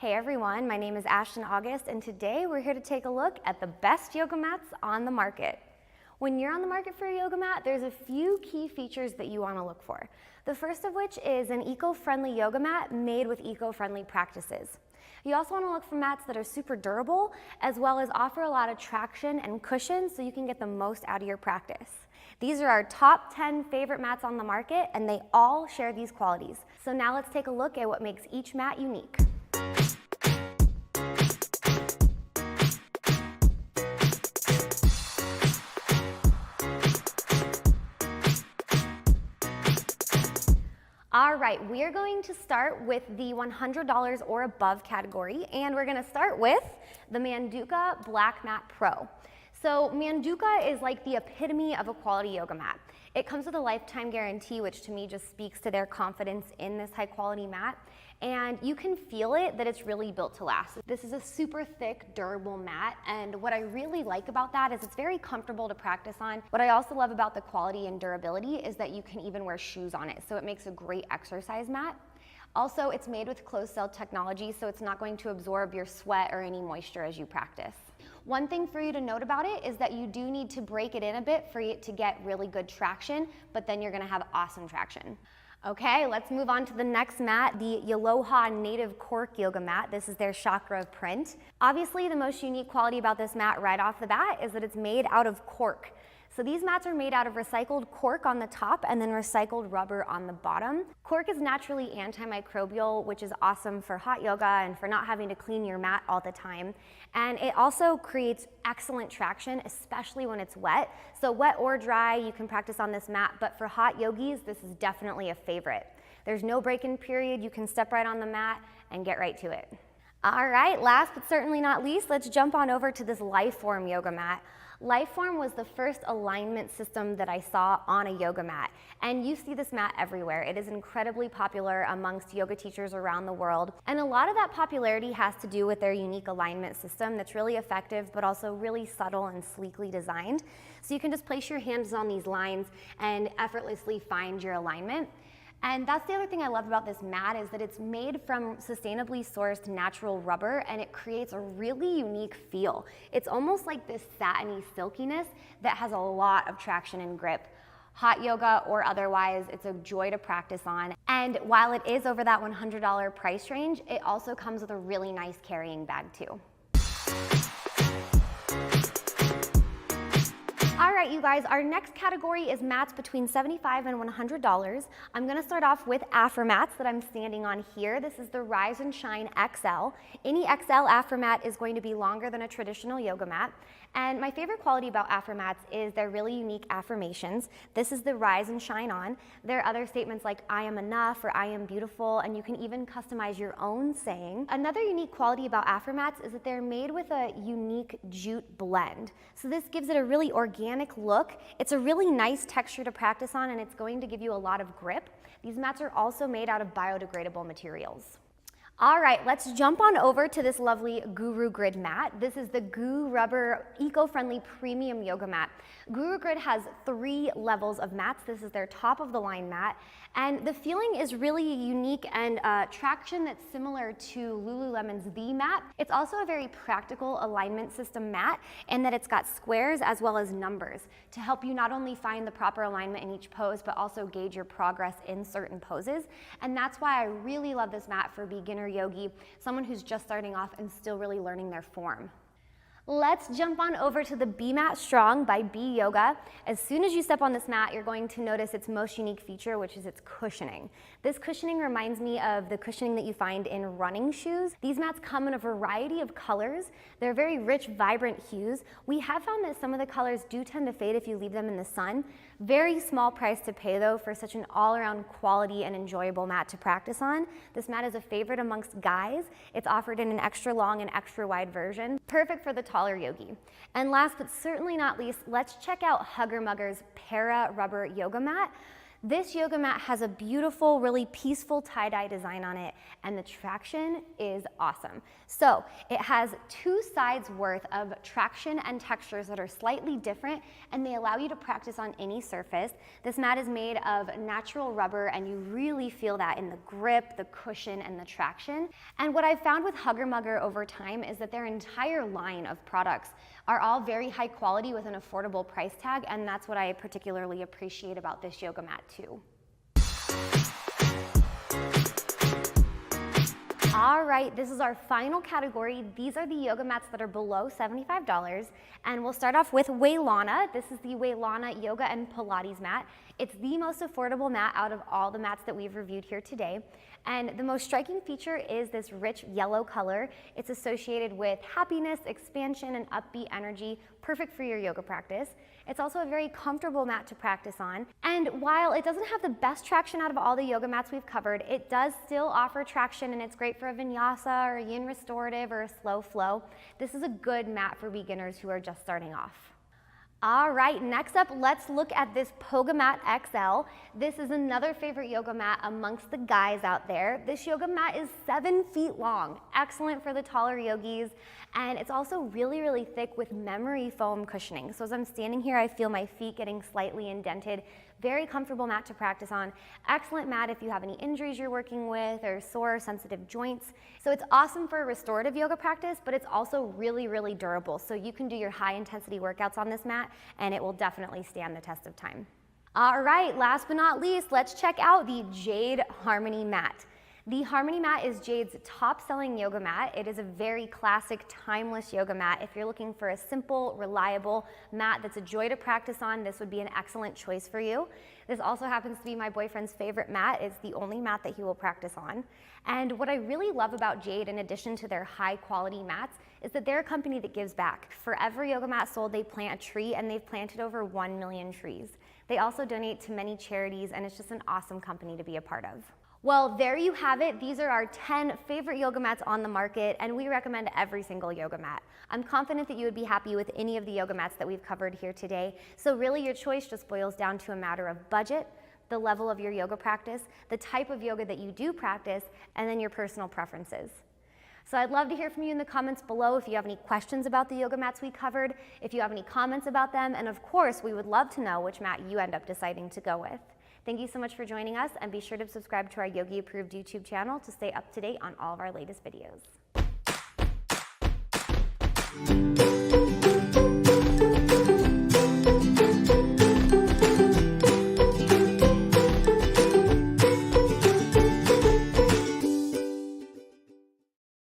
Hey everyone, my name is Ashton August, and today we're here to take a look at the best yoga mats on the market. When you're on the market for a yoga mat, there's a few key features that you want to look for. The first of which is an eco-friendly yoga mat made with eco-friendly practices. You also want to look for mats that are super durable, as well as offer a lot of traction and cushion so you can get the most out of your practice. These are our top 10 favorite mats on the market, and they all share these qualities. So now let's take a look at what makes each mat unique. All right, we are going to start with the $100 or above category, and we're gonna start with the Manduka Black Mat Pro. So Manduka is like the epitome of a quality yoga mat. It comes with a lifetime guarantee, which to me just speaks to their confidence in this high quality mat. And you can feel it that it's really built to last. This is a super thick, durable mat, and what I really like about that is it's very comfortable to practice on. What I also love about the quality and durability is that you can even wear shoes on it, so it makes a great exercise mat. Also, it's made with closed cell technology, so it's not going to absorb your sweat or any moisture as you practice. One thing for you to note about it is that you do need to break it in a bit for it to get really good traction, but then you're gonna have awesome traction. Okay, let's move on to the next mat, the Yaloha Native Cork Yoga Mat. This is their chakra print. Obviously, the most unique quality about this mat right off the bat is that it's made out of cork. So these mats are made out of recycled cork on the top and then recycled rubber on the bottom. Cork is naturally antimicrobial, which is awesome for hot yoga and for not having to clean your mat all the time. And it also creates excellent traction, especially when it's wet. So wet or dry, you can practice on this mat, but for hot yogis, this is definitely a favorite. There's no break-in period. You can step right on the mat and get right to it. All right, last but certainly not least, let's jump on over to this Lifeform yoga mat. Lifeform was the first alignment system that I saw on a yoga mat, and you see this mat everywhere. It is incredibly popular amongst yoga teachers around the world, and a lot of that popularity has to do with their unique alignment system that's really effective but also really subtle and sleekly designed. So you can just place your hands on these lines and effortlessly find your alignment. And that's the other thing I love about this mat is that it's made from sustainably sourced natural rubber, and it creates a really unique feel. It's almost like this satiny silkiness that has a lot of traction and grip. Hot yoga or otherwise, it's a joy to practice on. And while it is over that $100 price range, it also comes with a really nice carrying bag too. All right, you guys, our next category is mats between $75 and $100. I'm gonna start off with AfroMats that I'm standing on here. This is the Rise and Shine XL. Any XL AfroMat is going to be longer than a traditional yoga mat. And my favorite quality about AfroMats is their really unique affirmations. This is the Rise and Shine On. There are other statements like I am enough or I am beautiful, and you can even customize your own saying. Another unique quality about AfroMats is that they're made with a unique jute blend. So this gives it a really organic look. It's a really nice texture to practice on, and it's going to give you a lot of grip. These mats are also made out of biodegradable materials. All right, let's jump on over to this lovely Guru Grid mat. This is the Goo Rubber Eco-Friendly Premium Yoga Mat. Guru Grid has 3 levels of mats. This is their top of the line mat. And the feeling is really unique and traction that's similar to Lululemon's The Mat. It's also a very practical alignment system mat in that it's got squares as well as numbers to help you not only find the proper alignment in each pose, but also gauge your progress in certain poses. And that's why I really love this mat for beginner yogi, someone who's just starting off and still really learning their form. Let's jump on over to the B-Mat Strong by B Yoga. As soon as you step on this mat, you're going to notice its most unique feature, which is its cushioning. This cushioning reminds me of the cushioning that you find in running shoes. These mats come in a variety of colors. They're very rich, vibrant hues. We have found that some of the colors do tend to fade if you leave them in the sun. Very small price to pay though for such an all-around quality and enjoyable mat to practice on. This mat is a favorite amongst guys. It's offered in an extra long and extra wide version. Perfect for the taller yogi. And last but certainly not least, let's check out Hugger Mugger's Para Rubber Yoga Mat. This yoga mat has a beautiful, really peaceful tie-dye design on it, and the traction is awesome. So it has 2 sides worth of traction and textures that are slightly different, and they allow you to practice on any surface. This mat is made of natural rubber, and you really feel that in the grip, the cushion, and the traction. And what I've found with Hugger Mugger over time is that their entire line of products are all very high quality with an affordable price tag, and that's what I particularly appreciate about this yoga mat too. All right, this is our final category. These are the yoga mats that are below $75, and we'll start off with Waylana. This is the Waylana Yoga and Pilates mat. It's the most affordable mat out of all the mats that we've reviewed here today. And the most striking feature is this rich yellow color. It's associated with happiness, expansion, and upbeat energy, perfect for your yoga practice. It's also a very comfortable mat to practice on. And while it doesn't have the best traction out of all the yoga mats we've covered, it does still offer traction, and it's great for a vinyasa or a yin restorative or a slow flow. This is a good mat for beginners who are just starting off. All right, next up, let's look at this Poga Mat XL. This is another favorite yoga mat amongst the guys out there. This yoga mat is 7 feet long, excellent for the taller yogis, and it's also really, really thick with memory foam cushioning. So as I'm standing here, I feel my feet getting slightly indented. Very comfortable mat to practice on. Excellent mat if you have any injuries you're working with or sore, sensitive joints. So it's awesome for a restorative yoga practice, but it's also really, really durable. So you can do your high intensity workouts on this mat, and it will definitely stand the test of time. All right, last but not least, let's check out the Jade Harmony mat. The Harmony mat is Jade's top-selling yoga mat. It is a very classic, timeless yoga mat. If you're looking for a simple, reliable mat that's a joy to practice on, this would be an excellent choice for you. This also happens to be my boyfriend's favorite mat. It's the only mat that he will practice on. And what I really love about Jade, in addition to their high-quality mats, is that they're a company that gives back. For every yoga mat sold, they plant a tree, and they've planted over 1 million trees. They also donate to many charities, and it's just an awesome company to be a part of. Well, there you have it. These are our 10 favorite yoga mats on the market, and we recommend every single yoga mat. I'm confident that you would be happy with any of the yoga mats that we've covered here today. So really your choice just boils down to a matter of budget, the level of your yoga practice, the type of yoga that you do practice, and then your personal preferences. So I'd love to hear from you in the comments below if you have any questions about the yoga mats we covered, if you have any comments about them, and of course, we would love to know which mat you end up deciding to go with. Thank you so much for joining us, and be sure to subscribe to our Yogi Approved YouTube channel to stay up to date on all of our latest videos.